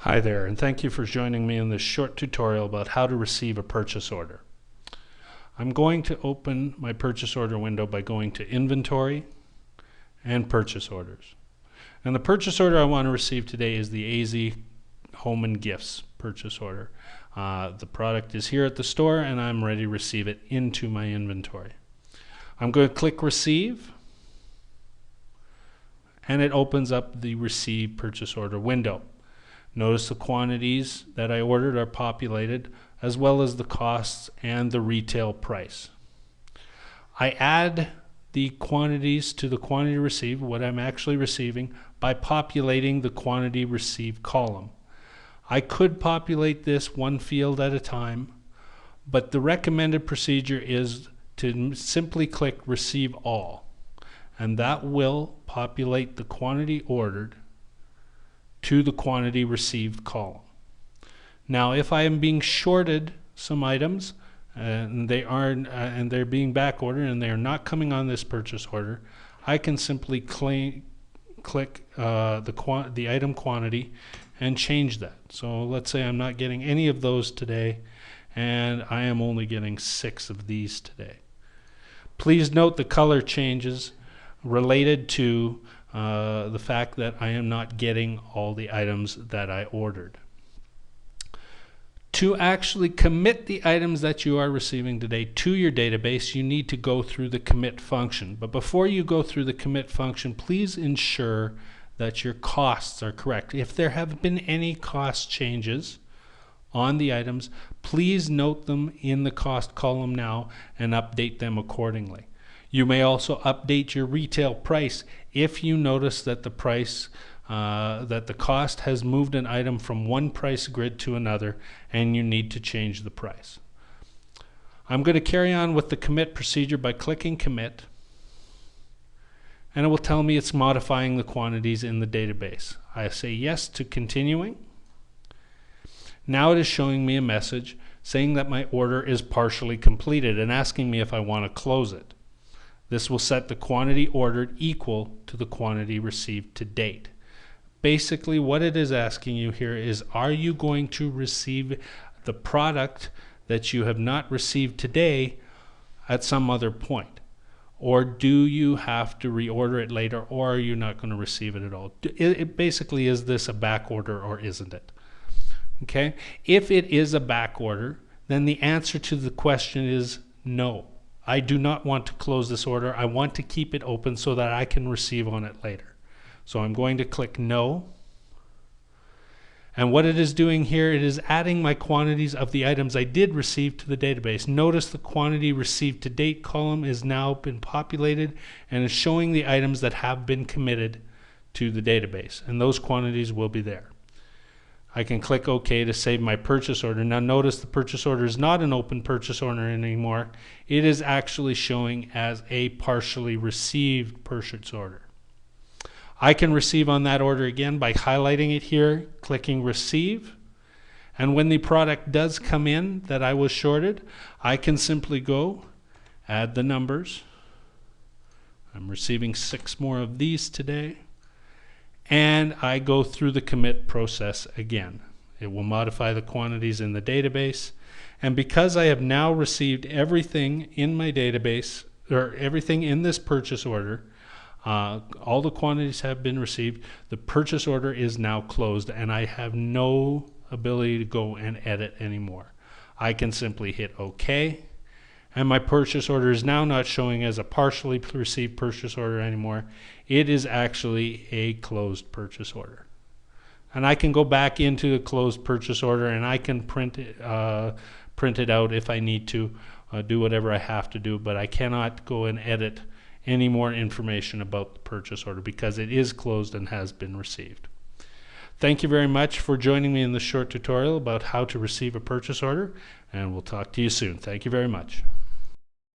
Hi there, and thank you for joining me in this short tutorial about how to receive a purchase order. I'm going to open my purchase order window by going to Inventory and Purchase Orders. And the purchase order I want to receive today is the AZ Home and Gifts purchase order. The product is here at the store and I'm ready to receive it into my inventory. I'm going to click Receive, and it opens up the Receive Purchase Order window. Notice the quantities that I ordered are populated, as well as the costs and the retail price. I add the quantities to the quantity received, what I'm actually receiving, by populating the quantity received column. I could populate this one field at a time, but the recommended procedure is to simply click Receive All, and that will populate the quantity ordered to the quantity received column. Now, if I am being shorted some items and they're being back ordered and they are not coming on this purchase order, I can simply click the item quantity and change that. So let's say I'm not getting any of those today, and I am only getting 6 of these today. Please note the color changes related to the fact that I am not getting all the items that I ordered. To actually commit the items that you are receiving today to your database, you need to go through the commit function. But before you go through the commit function, please ensure that your costs are correct. If there have been any cost changes on the items, please note them in the cost column now and update them accordingly. You may also update your retail price if you notice that the price, that the cost has moved an item from one price grid to another and you need to change the price. I'm going to carry on with the commit procedure by clicking Commit, and it will tell me it's modifying the quantities in the database. I say yes to continuing. Now it is showing me a message saying that my order is partially completed and asking me if I want to close it. This will set the quantity ordered equal to the quantity received to date. Basically, what it is asking you here is, are you going to receive the product that you have not received today at some other point? Or do you have to reorder it later, or are you not going to receive it at all? It basically, is this a back order or isn't it? Okay? If it is a back order, then the answer to the question is no. I do not want to close this order. I want to keep it open so that I can receive on it later. So I'm going to click No. And what it is doing here, it is adding my quantities of the items I did receive to the database. Notice the quantity received to date column is now been populated and is showing the items that have been committed to the database. And those quantities will be there. I can click OK to save my purchase order. Now notice the purchase order is not an open purchase order anymore. It is actually showing as a partially received purchase order. I can receive on that order again by highlighting it here, clicking Receive. And when the product does come in that I was shorted, I can simply go, add the numbers. I'm receiving 6 more of these today. And I go through the commit process again. It will modify the quantities in the database. And because I have now received everything in my database, or everything in this purchase order, all the quantities have been received, the purchase order is now closed and I have no ability to go and edit anymore. I can simply hit OK. And my purchase order is now not showing as a partially received purchase order anymore. It is actually a closed purchase order. And I can go back into the closed purchase order and I can print it out if I need to, do whatever I have to do, but I cannot go and edit any more information about the purchase order because it is closed and has been received. Thank you very much for joining me in this short tutorial about how to receive a purchase order, and we'll talk to you soon. Thank you very much.